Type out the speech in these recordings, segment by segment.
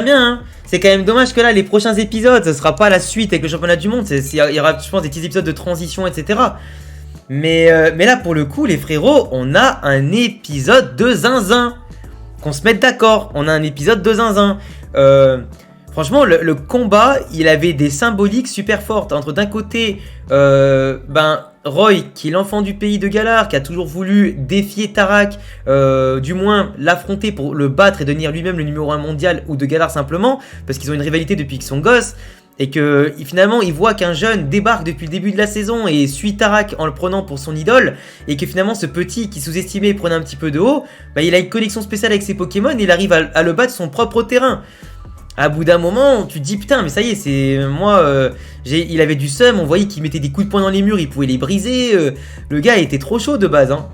Bien, hein. C'est quand même dommage que là, les prochains épisodes, ce sera pas la suite avec le championnat du monde. Il y aura, je pense, des petits épisodes de transition, etc. Mais là, pour le coup, les frérots, on a un épisode de zinzin. Qu'on se mette d'accord, on a un épisode de zinzin. Franchement, le combat, il avait des symboliques super fortes. Entre d'un côté, Roy, qui est l'enfant du pays de Galar, qui a toujours voulu défier Tarak, du moins l'affronter pour le battre et devenir lui-même le numéro 1 mondial, ou de Galar simplement, parce qu'ils ont une rivalité depuis qu'ils sont gosses, et que finalement il voit qu'un jeune débarque depuis le début de la saison et suit Tarak en le prenant pour son idole, et que finalement ce petit qui sous-estimait et prenait un petit peu de haut, il a une connexion spéciale avec ses Pokémon et il arrive à le battre sur son propre terrain. À bout d'un moment, tu te dis putain, mais ça y est, c'est moi. Il avait du seum, on voyait qu'il mettait des coups de poing dans les murs, il pouvait les briser. Le gars était trop chaud de base. Hein.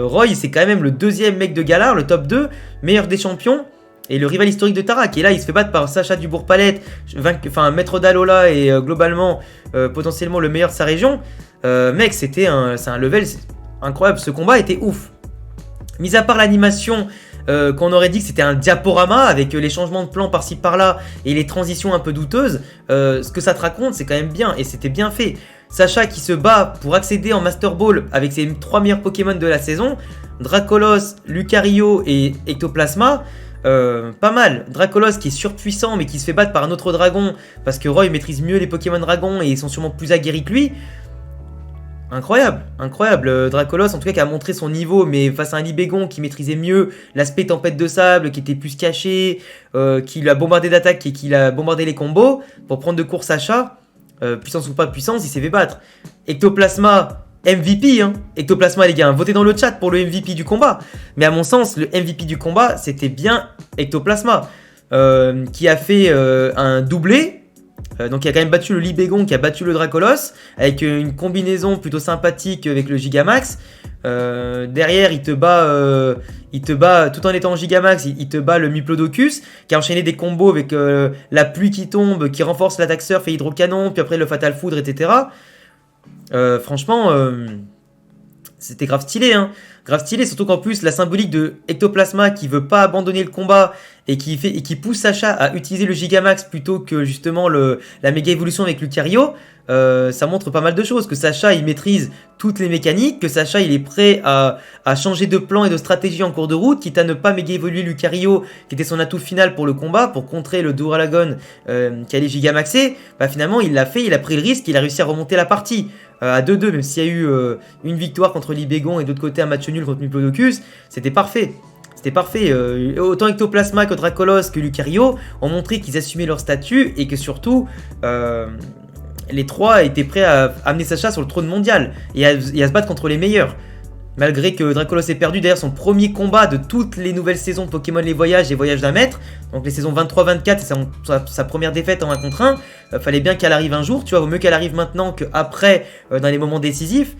Roy, c'est quand même le deuxième mec de Galar, le top 2, meilleur des champions, et le rival historique de Tarak. Et là, il se fait battre par Sacha Dubourg-Palette, maître d'Alola et globalement, potentiellement le meilleur de sa région. Mec, c'est un level incroyable. Ce combat était ouf. Mis à part l'animation. Qu'on aurait dit que c'était un diaporama avec les changements de plan par-ci par-là et les transitions un peu douteuses, ce que ça te raconte c'est quand même bien et c'était bien fait. Sacha qui se bat pour accéder en Master Ball avec ses 3 meilleurs Pokémon de la saison, Dracolos, Lucario et Ectoplasma. Pas mal. Dracolos qui est surpuissant mais qui se fait battre par un autre dragon parce que Roy maîtrise mieux les Pokémon dragons et ils sont sûrement plus aguerris que lui. Incroyable. Dracolos en tout cas qui a montré son niveau, mais face à un Libégon qui maîtrisait mieux l'aspect tempête de sable, qui était plus caché, qui l'a bombardé d'attaque et qui l'a bombardé les combos pour prendre de court Sacha. Puissance ou pas puissance, il s'est fait battre. Ectoplasma, MVP, hein. Ectoplasma les gars, votez dans le chat pour le MVP du combat. Mais à mon sens, le MVP du combat, c'était bien Ectoplasma, qui a fait un doublé. Donc il a quand même battu le Libégon qui a battu le Dracolos avec une combinaison plutôt sympathique avec le Gigamax. Derrière il te bat tout en étant en Gigamax, il te bat le Muplodocus qui a enchaîné des combos avec la pluie qui tombe, qui renforce l'attaque surf et hydrocanon, puis après le Fatal Foudre, etc. Franchement, c'était grave stylé, hein. Grave stylé, surtout qu'en plus la symbolique de Ectoplasma qui veut pas abandonner le combat et qui pousse Sacha à utiliser le Gigamax plutôt que justement la méga évolution avec Lucario, ça montre pas mal de choses, que Sacha il maîtrise toutes les mécaniques, que Sacha il est prêt à changer de plan et de stratégie en cours de route, quitte à ne pas méga évoluer Lucario qui était son atout final pour le combat, pour contrer le Duralagon qui allait Gigamaxer. Finalement il l'a fait, il a pris le risque, il a réussi à remonter la partie. À 2-2, même s'il y a eu une victoire contre Libégon et d'autre côté un match nul contre Muplodocus, c'était parfait. C'était parfait. Autant Ectoplasma que Dracolos que Lucario ont montré qu'ils assumaient leur statut et que surtout les trois étaient prêts à amener Sacha sur le trône mondial et à se battre contre les meilleurs. Malgré que Dracolos ait perdu d'ailleurs son premier combat de toutes les nouvelles saisons de Pokémon Les Voyages et Voyages d'un Maître, donc les saisons 23-24, c'est sa première défaite en 1 contre 1, fallait bien qu'elle arrive un jour, tu vois, vaut mieux qu'elle arrive maintenant qu'après dans les moments décisifs.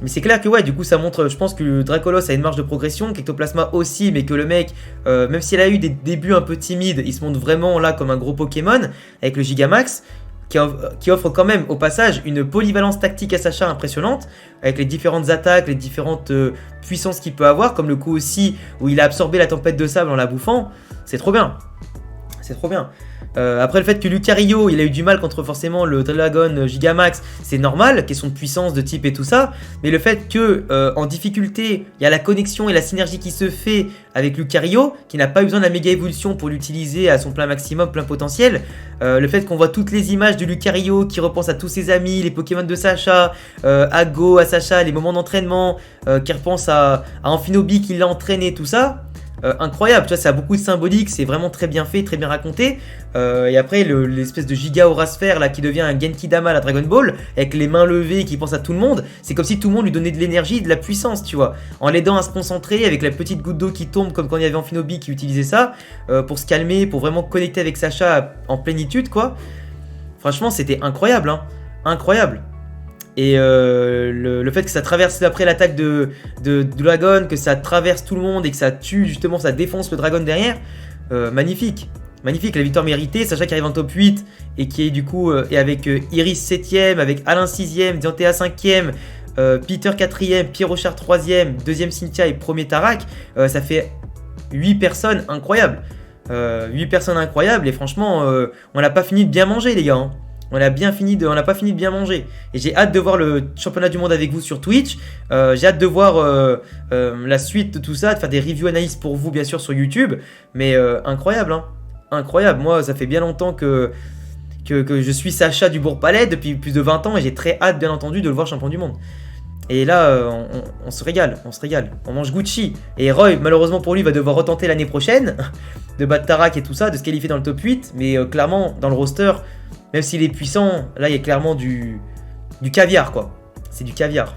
Mais c'est clair que ouais, du coup ça montre, je pense que Dracolos a une marge de progression, qu'Ectoplasma aussi, mais que le mec, même s'il a eu des débuts un peu timides, il se montre vraiment là comme un gros Pokémon, avec le Gigamax, qui offre quand même au passage une polyvalence tactique à Sacha impressionnante, avec les différentes attaques, les différentes puissances qu'il peut avoir, comme le coup aussi où il a absorbé la tempête de sable en la bouffant, c'est trop bien. C'est trop bien. Après le fait que Lucario il a eu du mal contre forcément le Dragon Gigamax, c'est normal, question de puissance, de type et tout ça, mais le fait que en difficulté il y a la connexion et la synergie qui se fait avec Lucario, qui n'a pas eu besoin de la méga évolution pour l'utiliser à son plein maximum, plein potentiel, le fait qu'on voit toutes les images de Lucario qui repense à tous ses amis, les Pokémon de Sacha, à Go, à Sacha, les moments d'entraînement, qui repense à Amphinobi qui l'a entraîné, tout ça. Incroyable, tu vois, ça a beaucoup de symbolique, c'est vraiment très bien fait, très bien raconté. Et après, l'espèce de giga aurasphère là qui devient un Genki-Dama à la Dragon Ball, avec les mains levées qui pense à tout le monde, c'est comme si tout le monde lui donnait de l'énergie, de la puissance, tu vois, en l'aidant à se concentrer avec la petite goutte d'eau qui tombe, comme quand il y avait Amphinobi qui utilisait ça, pour se calmer, pour vraiment connecter avec Sacha en plénitude, quoi. Franchement, c'était incroyable, hein, incroyable. Et le fait que ça traverse après l'attaque de Dragon, que ça traverse tout le monde et que ça tue justement, ça défonce le Dragon derrière, magnifique. Magnifique, la victoire méritée, Sacha qui arrive en top 8 et qui est du coup et avec Iris 7ème, avec Alain 6ème, Diantea 5ème, Peter 4ème, Pierre-Rochard 3ème, 2ème Cynthia et 1er Tarak, ça fait 8 personnes incroyables. 8 personnes incroyables et franchement, on n'a pas fini de bien manger les gars. Hein. On n'a pas fini de bien manger. Et j'ai hâte de voir le championnat du monde avec vous sur Twitch. J'ai hâte de voir la suite de tout ça, de faire des reviews analyses pour vous bien sûr sur YouTube. Mais incroyable, hein. Incroyable. Moi, ça fait bien longtemps que je suis Sacha du Bourg-Palais depuis plus de 20 ans et j'ai très hâte bien entendu de le voir champion du monde. Et là, on se régale, on mange Gucci. Et Roy, malheureusement pour lui, va devoir retenter l'année prochaine de battre Tarak et tout ça, de se qualifier dans le top 8. Mais clairement, dans le roster, même s'il est puissant, là, il y a clairement du caviar, quoi. C'est du caviar.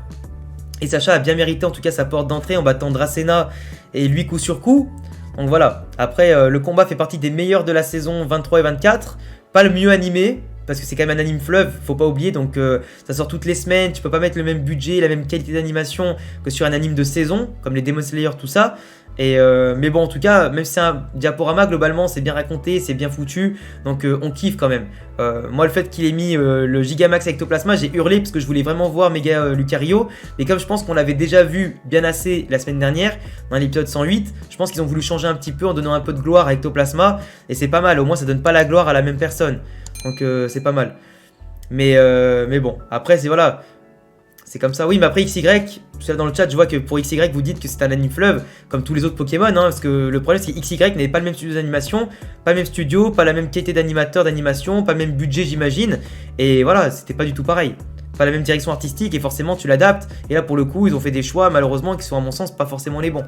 Et Sacha a bien mérité, en tout cas, sa porte d'entrée en battant Dracena et lui coup sur coup. Donc voilà. Après, le combat fait partie des meilleurs de la saison 23 et 24. Pas le mieux animé, parce que c'est quand même un anime fleuve, faut pas oublier, donc ça sort toutes les semaines, tu peux pas mettre le même budget, la même qualité d'animation que sur un anime de saison, comme les Demon Slayer, tout ça. Et mais bon, en tout cas, même si c'est un diaporama, globalement, c'est bien raconté, c'est bien foutu, donc on kiffe quand même. Moi, le fait qu'il ait mis le Gigamax Ectoplasma, j'ai hurlé parce que je voulais vraiment voir Mega Lucario, mais comme je pense qu'on l'avait déjà vu bien assez la semaine dernière, dans l'épisode 108, je pense qu'ils ont voulu changer un petit peu en donnant un peu de gloire à Ectoplasma, et c'est pas mal, au moins ça donne pas la gloire à la même personne. Donc c'est pas mal. Mais bon, après c'est voilà. C'est comme ça. Oui, mais après XY, dans le chat, je vois que pour XY, vous dites que c'est un anime fleuve, comme tous les autres Pokémon, hein, parce que le problème c'est que XY n'avait pas le même studio d'animation, pas le même studio, pas la même qualité d'animateur d'animation, pas le même budget j'imagine. Et voilà, c'était pas du tout pareil. Pas la même direction artistique et forcément tu l'adaptes. Et là pour le coup, ils ont fait des choix malheureusement qui sont à mon sens pas forcément les bons.